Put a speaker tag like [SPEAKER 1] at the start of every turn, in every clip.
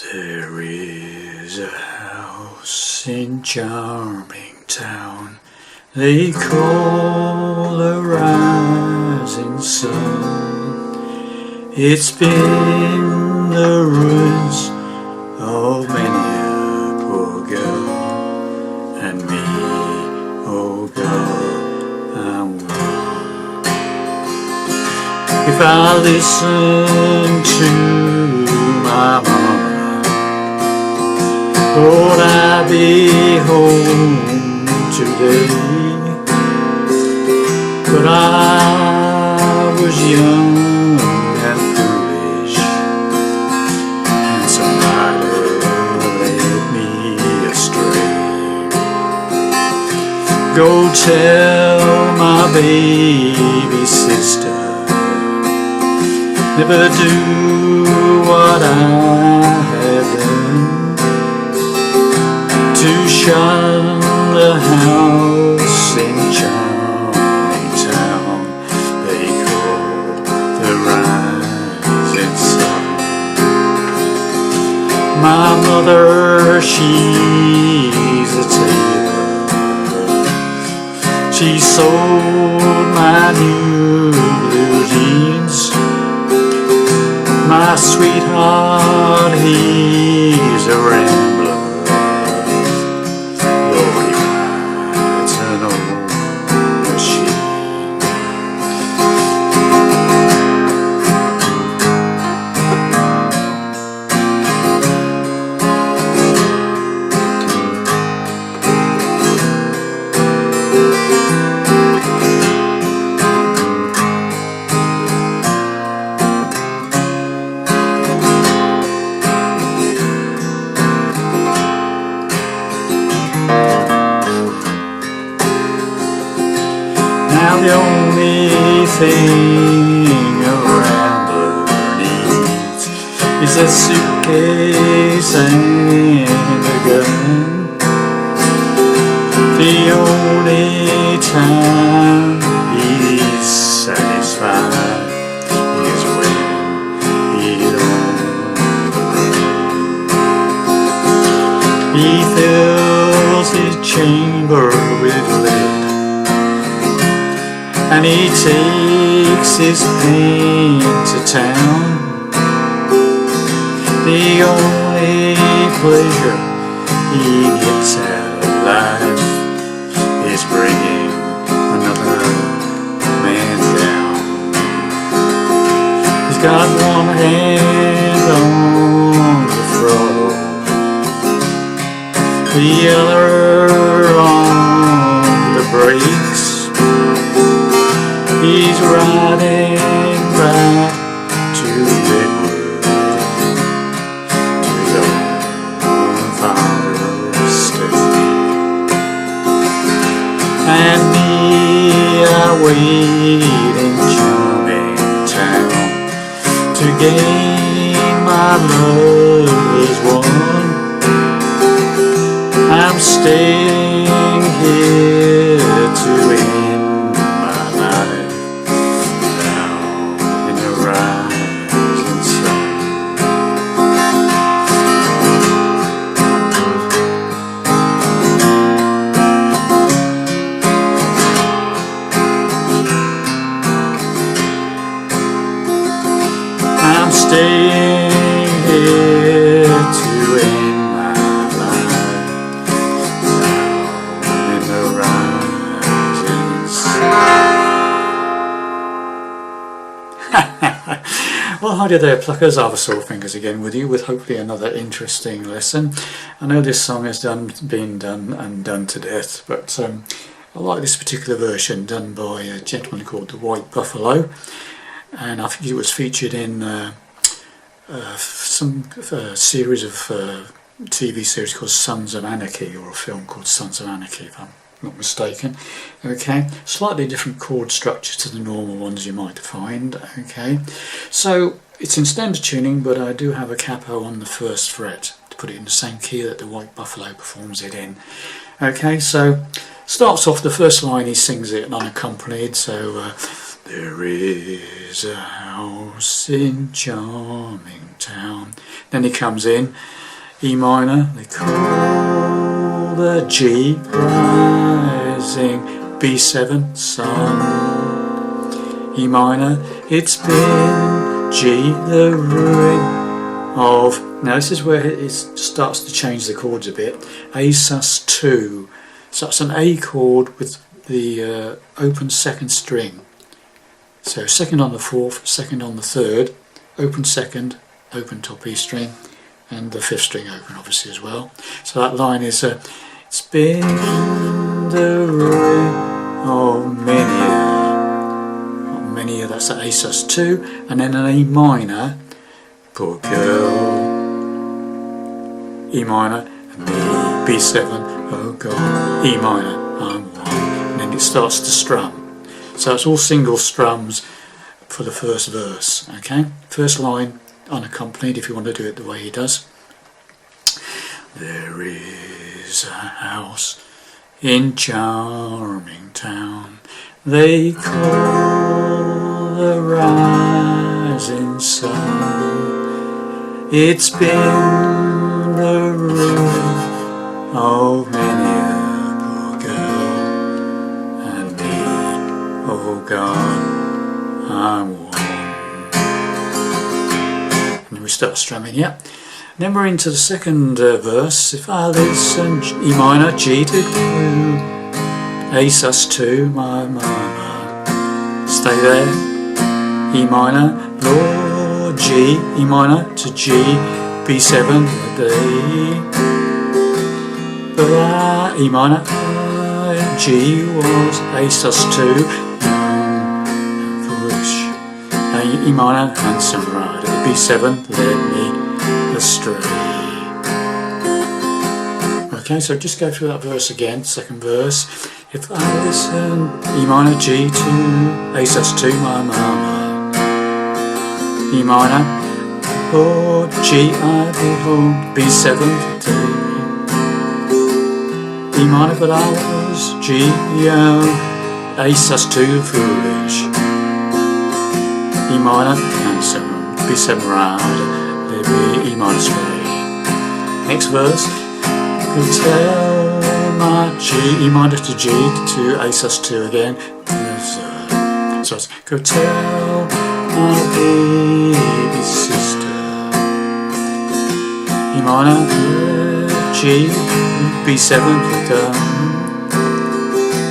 [SPEAKER 1] There is a house in charming town they call the rising sun. It's been the ruins of many a poor girl, and me, oh girl, I'm one. If I listen to my mama, Lord, I be home today. But I was young and foolish, and somebody led me astray. Go tell my baby sister, never do what I have done, to shun the house in charming town they call the rising sun. My mother, she's a tailor. She sold my new blue jeans. My sweetheart, he's a rambler. Now the only thing a rambler needs is a suitcase and a gun. The only time he's satisfied is when he's on the road. He fills his chamber with lead, and he takes his pain to town. The only pleasure he gets out of life is bringing another man down. He's got one hand on the throttle, the other on the brakes. He's riding back to Redwood, to his own father's estate. And me, I wait in charming town to gain my lover's one. I'm staying here to end my life in the rising sun. I'm staying here to end my life in the rising sun. Well, hi there, pluckers. Arthur Sawfingers again with you, with hopefully another interesting lesson. I know this song has been done to death, but I like this particular version done by a gentleman called the White Buffalo, and I think it was featured in some series of TV series called Sons of Anarchy, or a film called Sons of Anarchy, if I'm not mistaken. Okay, slightly different chord structure to the normal ones you might find. Okay, so it's in standard tuning, but I do have a capo on the first fret to put it in the same key that the White Buffalo performs it in. Okay, so starts off the first line, he sings it unaccompanied, so There is a house in charming town. Then he comes in, E minor, they call the G rising, B7 sun, E minor, it's been G the ruin of, now this is where it starts to change the chords a bit, A sus2, so that's an A chord with the open second string. So second on the fourth, second on the third, open second, open top E string, and the fifth string open obviously as well. So that line is it's been the ruin of many, that's at A sus2, and then an A minor, poor girl, E minor, and B7, oh God, E minor, I'm one, and then it starts to strum. So it's all single strums for the first verse, okay? First line unaccompanied if you want to do it the way he does. There is a house in charming town, they call the rising sun. It's been the ruin of many a poor girl, and me, oh God, I'm one. And we start strumming, yeah. Then we're into the second verse. If I listen, E minor, G to A sus2, my, stay there, E minor, Lord, G, E minor to G, B7, D, but E minor, G was A sus2, young and foolish, E minor, handsome rider, B7, led me astray. Okay, so just go through that verse again, second verse. If I listen, E minor, G to A sus2, my mama, E minor, Lord, G, I behold, B7, D, E minor, but I was G, young, A sus2, foolish, E minor, handsome, B7, rider, E minor stray. Next verse, go tell my G, E minor to G to A sus2 again. So it's go tell my baby sister, E minor, G, B7.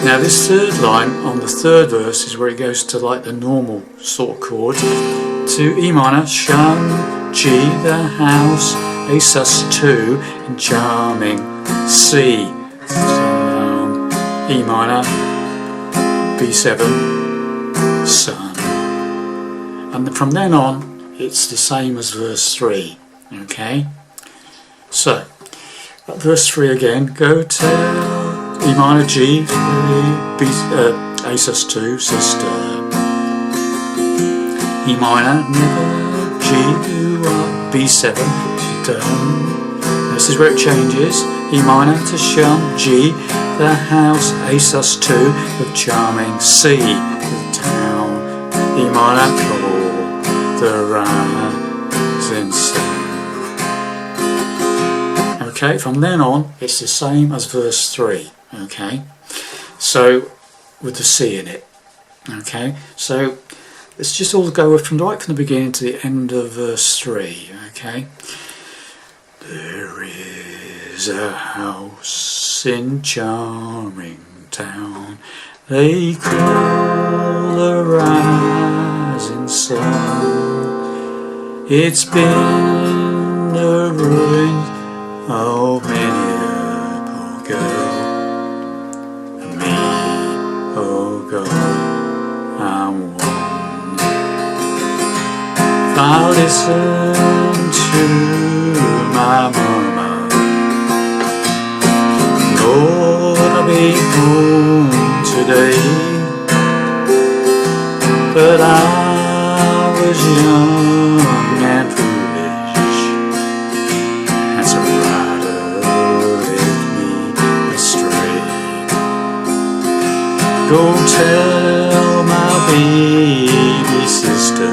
[SPEAKER 1] Now this third line on the third verse is where it goes to like the normal sort of chord, to E minor, shun, G the house, A sus2, and charming, C, E minor, B7, sun. And from then on, it's the same as verse 3, okay? So, at verse 3 again, go tell E minor, G, B, A sus2, sister, E minor, never, G, B7, down. This is where it changes. E minor to shun, G, the house, A sus2, with charming, C, the town, E minor, call the rising sun. Okay, from then on, it's the same as verse 3, okay? So, with the C in it, okay? So, let's just all go from right from the beginning to the end of verse 3, okay? There is a house in charming town, they call the rising sun. It's been the ruin of many a poor girl, and me, oh God, I'm one. I listen to my mama, Lord, I'll be home today, but I was young and foolish, and some rider led me astray. Go tell my baby sister,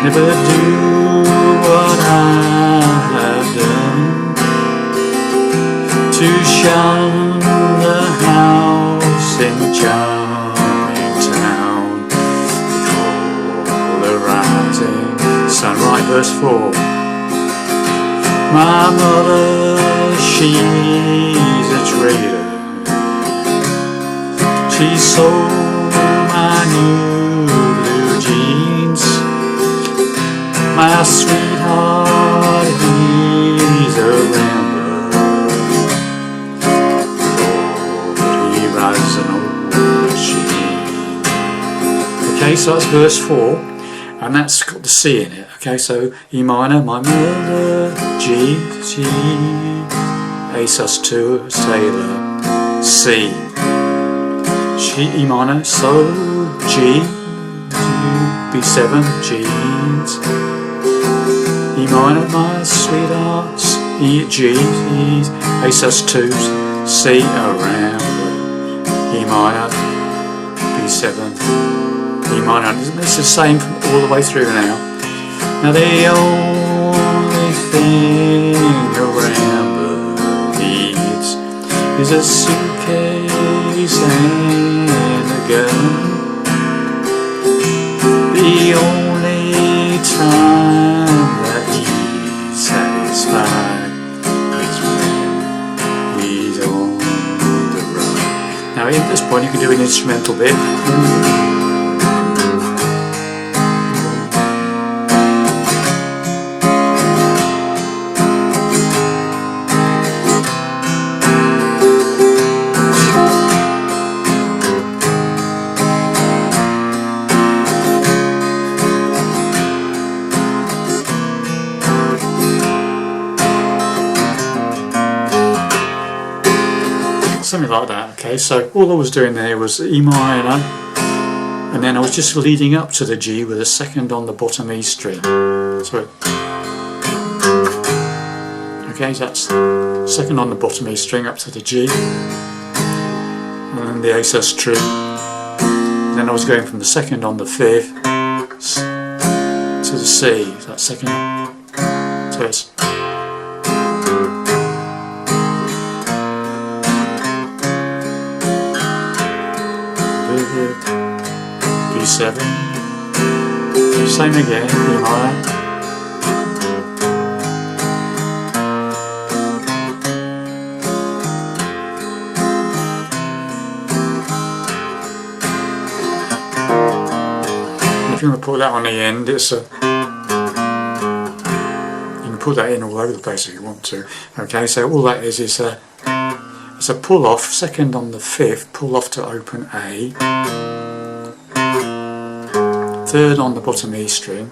[SPEAKER 1] never do what I have done, to shun the house in charming town, before the rising sun. Right, verse 4. My mother, she's a traitor. She sold my new blue jeans. My sweetheart, he's a rambler, but he rides an old machine. Okay, so that's verse 4, and that's got the C in it. Okay, so E minor, my mother, G, G, A sus2, sailor, C, G, E minor, so G, B7, G's, E minor, my sweethearts, E, G, E's, A sus2, C, around, E minor, B7, E minor. It's the same from all the way through now. Now the only thing a rambler needs is a suitcase and a gun. The only time that he's satisfied is when he's on the run. Now at this point you can do an instrumental bit. Something like that. Okay, so all I was doing there was E minor, and then I was just leading up to the G with a second on the bottom E string. So, okay, so that's second on the bottom E string up to the G, and then the A sus2. Then I was going from the second on the fifth to the C. So that's second. So it's B7, same again, E minor, if you want to put that on the end, it's a, you can put that in all over the place if you want to. Okay, so all that is a, it's a pull off, second on the fifth, pull off to open A, third on the bottom E string,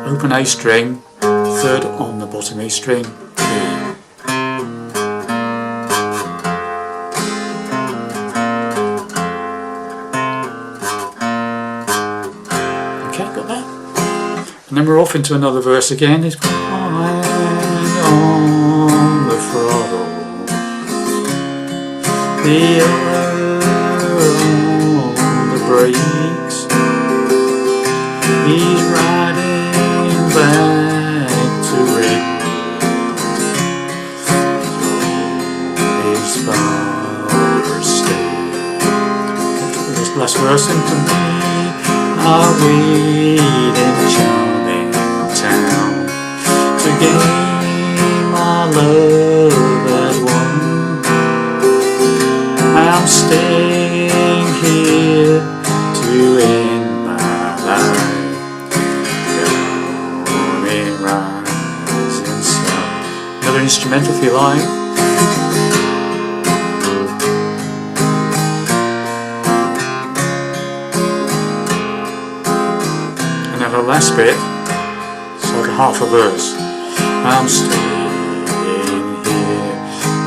[SPEAKER 1] open A string, third on the bottom E string, E. Okay, got that? And then we're off into another verse again. It's behind on the throttle, the brakes, he's riding back to it, his father's stay. This last verse into me, I wait in charming town to gain my love at one. I'm staying here to end my life, going rising sun. Another instrumental if you like. And then the last bit, it's like a half a verse. I'm staying here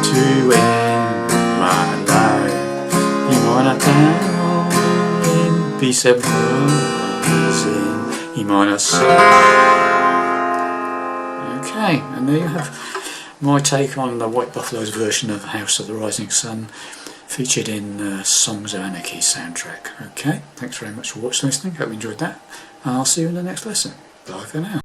[SPEAKER 1] to end my life, you wanna down in B7 in E minor. Okay, and there you have my take on the White Buffalo's version of House of the Rising Sun. featured in Songs of Anarchy soundtrack. Okay, thanks very much for watching, listening. Hope you enjoyed that, and I'll see you in the next lesson. Bye for now.